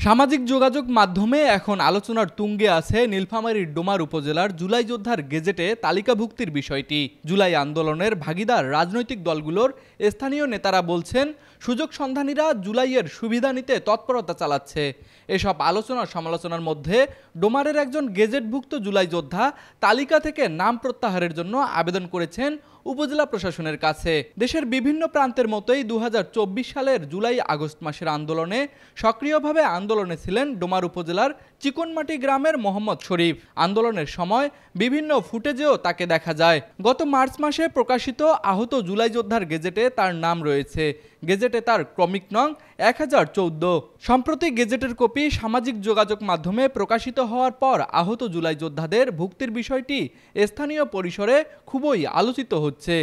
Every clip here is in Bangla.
সামাজিক যোগাযোগ মাধ্যমে এখন আলোচনার তুঙ্গে আছে নীলফামারীর ডোমার উপজেলার জুলাই যোদ্ধার গেজেটে তালিকাভুক্তির বিষয়টি। জুলাই আন্দোলনের ভাগীদার রাজনৈতিক দলগুলোর স্থানীয় নেতারা বলছেন, সুযোগ সন্ধানীরা জুলাইয়ের সুবিধা নিতে তৎপরতা চালাচ্ছে। এসব আলোচনা সমালোচনার মধ্যে ডোমারের একজন গেজেটভুক্ত জুলাই যোদ্ধা তালিকা থেকে নাম প্রত্যাহারের জন্য আবেদন করেছেন উপজেলা প্রশাসনের কাছে। দেশের বিভিন্ন প্রান্তের মতোই 2024 সালের জুলাই আগস্ট মাসের আন্দোলনে সক্রিয়ভাবে আন্দোলনে ছিলেন ডোমার উপজেলার চিকনমাটি গ্রামের মোহাম্মদ শরীফ। আন্দোলনের সময় বিভিন্ন ফুটেজেও তাকে দেখা যায়। গত মার্চ মাসে প্রকাশিত আহত জুলাই যোদ্ধার গেজেটে তার নাম রয়েছে। গেজেটে তার ক্রমিক নং 1014। সম্প্রতি গেজেটের কপি সামাজিক যোগাযোগ মাধ্যমে প্রকাশিত হওয়ার পর আহত জুলাই যোদ্ধাদের ভুক্তির বিষয়টি স্থানীয় পরিসরে খুবই আলোচিত হচ্ছে।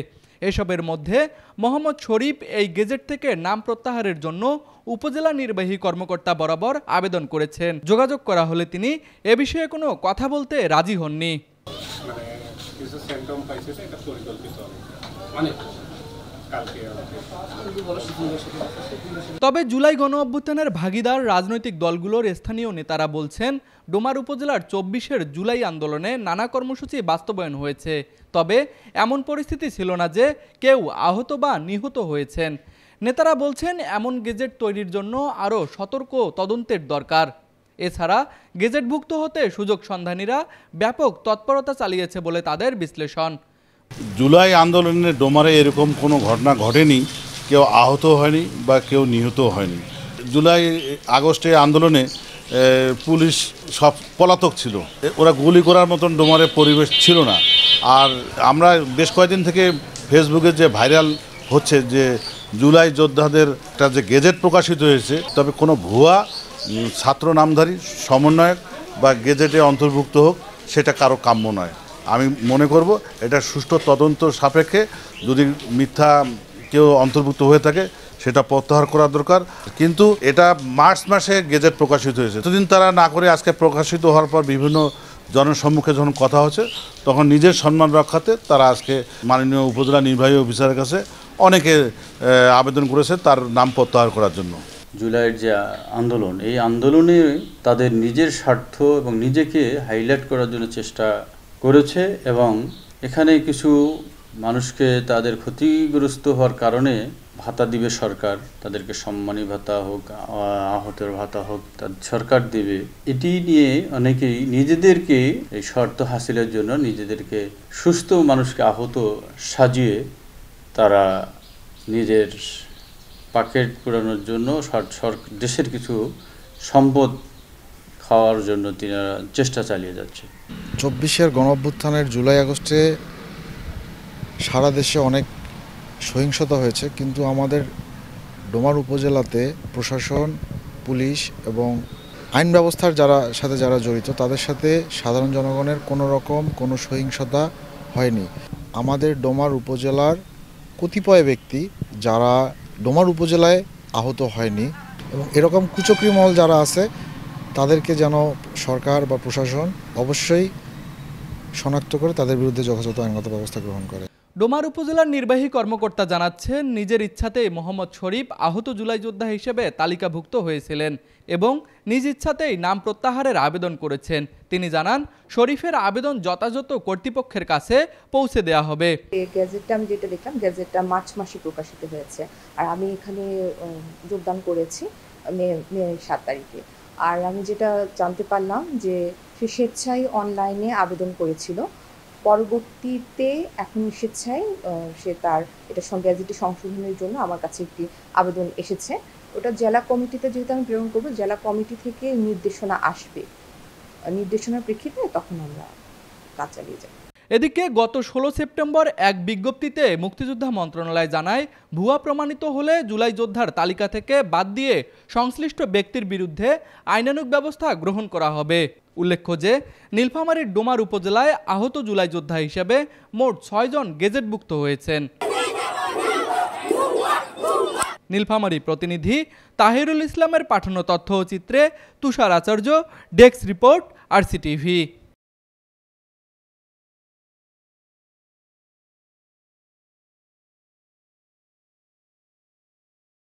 এসবের মধ্যে মোহাম্মদ শরীফ এই গেজেট থেকে নাম প্রত্যাহারের জন্য উপজেলা নির্বাহী কর্মকর্তা বরাবর আবেদন করেছেন। যোগাযোগ করা হলে তিনি এ বিষয়ে কোনো কথা বলতে রাজি হননি। তবে জুলাই গণ অভ্যুত্থানের ভাগীদার রাজনৈতিক দলগুলোর স্থানীয় নেতারা বলছেন, ডোমার উপজেলার 24-এর জুলাই আন্দোলনে নানা কর্মসূচি বাস্তবায়ন হয়েছে। তবে এমন পরিস্থিতি ছিল না যে কেউ আহত বা নিহত হয়েছেন। নেতারা বলছেন, এমন গেজেট তৈরির জন্য আরও সতর্ক তদন্তের দরকার। এছাড়া গেজেটভুক্ত হতে সুযোগ সন্ধানীরা ব্যাপক তৎপরতা চালিয়েছে বলে তাদের বিশ্লেষণ। জুলাই আন্দোলনে ডোমারে এরকম কোনো ঘটনা ঘটেনি, কেউ আহত হয়নি বা কেউ নিহত হয়নি। জুলাই আগস্টে আন্দোলনে পুলিশ সব পলাতক ছিল, ওরা গুলি করার মতন ডোমারে পরিবেশ ছিল না। আর আমরা বেশ কয়েকদিন থেকে ফেসবুকে যে ভাইরাল হচ্ছে যে জুলাই যোদ্ধাদের একটা যে গেজেট প্রকাশিত হয়েছে, তবে কোনো ভুয়া ছাত্র নামধারী সমন্বয়ক বা গেজেটে অন্তর্ভুক্ত হোক, সেটা কারো কাম্য নয়। আমি মনে করব এটা সুষ্ঠু তদন্ত সাপেক্ষে যদি মিথ্যা কেউ অন্তর্ভুক্ত হয়ে থাকে সেটা প্রত্যাহার করা দরকার। কিন্তু এটা মার্চ মাসে গেজেট প্রকাশিত হয়েছে, এতদিন তারা না করে আজকে প্রকাশিত হওয়ার পর বিভিন্ন জনসম্মুখে যখন কথা হচ্ছে, তখন নিজের সম্মান রক্ষাতে তারা আজকে মাননীয় উপজেলা নির্বাহী অফিসারের কাছে অনেকে আবেদন করেছে তার নাম প্রত্যাহার করার জন্য। জুলাইয়ের যে আন্দোলন, এই আন্দোলনে তাদের নিজের স্বার্থ এবং নিজেকে হাইলাইট করার জন্য চেষ্টা করেছে এবং এখানে কিছু মানুষকে তাদের ক্ষতিগ্রস্ত হওয়ার কারণে ভাতা দিবে সরকার, তাদেরকে সম্মানী ভাতা হোক, আহতের ভাতা হোক, তাদের সরকার দেবে। এটি নিয়ে অনেকেই নিজেদেরকে এই শর্ত হাসিলের জন্য নিজেদেরকে সুস্থ মানুষকে আহত সাজিয়ে তারা নিজের পকেট পুরানোর জন্য দেশের কিছু সম্পদ খাওয়ার জন্য তিনি চেষ্টা চালিয়ে যাচ্ছে। 24-এর গণঅভ্যুত্থানের জুলাই আগস্টে সারা দেশে অনেক সহিংসতা হয়েছে, কিন্তু আমাদের ডোমার উপজেলাতে প্রশাসন, পুলিশ এবং আইন ব্যবস্থার সাথে যারা জড়িত তাদের সাথে সাধারণ জনগণের কোনো সহিংসতা হয়নি। আমাদের ডোমার উপজেলার কতিপয় ব্যক্তি যারা ডোমার উপজেলায় আহত হয়নি এবং এরকম কুচক্রী মহল যারা আছে তাদেরকে যেন সরকার বা প্রশাসন অবশ্যই শনাক্ত করে তাদের বিরুদ্ধে যথাযথ আইনগত ব্যবস্থা গ্রহণ করে। ডোমার উপজেলার নির্বাহী কর্মকর্তা জানাচ্ছেন, নিজের ইচ্ছাতেই মোহাম্মদ শরীফ আহত জুলাই যোদ্ধা হিসেবে তালিকাভুক্ত হয়েছিলেন এবং নিজ ইচ্ছাতেই নাম প্রত্যাহারের আবেদন করেছেন। তিনি জানান, শরীফের আবেদন যথাযথ কর্তৃপক্ষের কাছে পৌঁছে দেওয়া হবে। গ্যাজেটটা আমি যেটা দেখলাম, গ্যাজেটটা মার্চ মাসে প্রকাশিত হয়েছে আর আমি এখানে যোগদান করেছি মে 7 তারিখে। আর আমি যেটা জানতে পারলাম যে সে স্বেচ্ছায় অনলাইনে আবেদন করেছিল, পরবর্তীতে এখন স্বেচ্ছায় সে তার এটা গ্যাজেটে সংশোধনের জন্য আমার কাছে একটি আবেদন এসেছে। ওটা জেলা কমিটিতে যেহেতু আমি প্রেরণ করবো, জেলা কমিটি থেকে নির্দেশনা আসবে, নির্দেশনার প্রেক্ষিতে তখন আমরা কাজ চালিয়ে যাব। এদিকে গত 16 সেপ্টেম্বর এক বিজ্ঞপ্তিতে মুক্তিযোদ্ধা মন্ত্রণালয় জানায়, ভুয়া প্রমাণিত হলে জুলাই যোদ্ধার তালিকা থেকে বাদ দিয়ে সংশ্লিষ্ট ব্যক্তির বিরুদ্ধে আইনানুগ ব্যবস্থা গ্রহণ করা হবে। উল্লেখ্য যে নীলফামারীর ডোমার উপজেলায় আহত জুলাই যোদ্ধা হিসেবে মোট 6 জন গেজেটভুক্ত হয়েছেন। নীলফামারী প্রতিনিধি তাহিরুল ইসলামের পাঠানো তথ্য ও চিত্রে তুষার আচার্য, ডেস্ক রিপোর্ট, RCTV।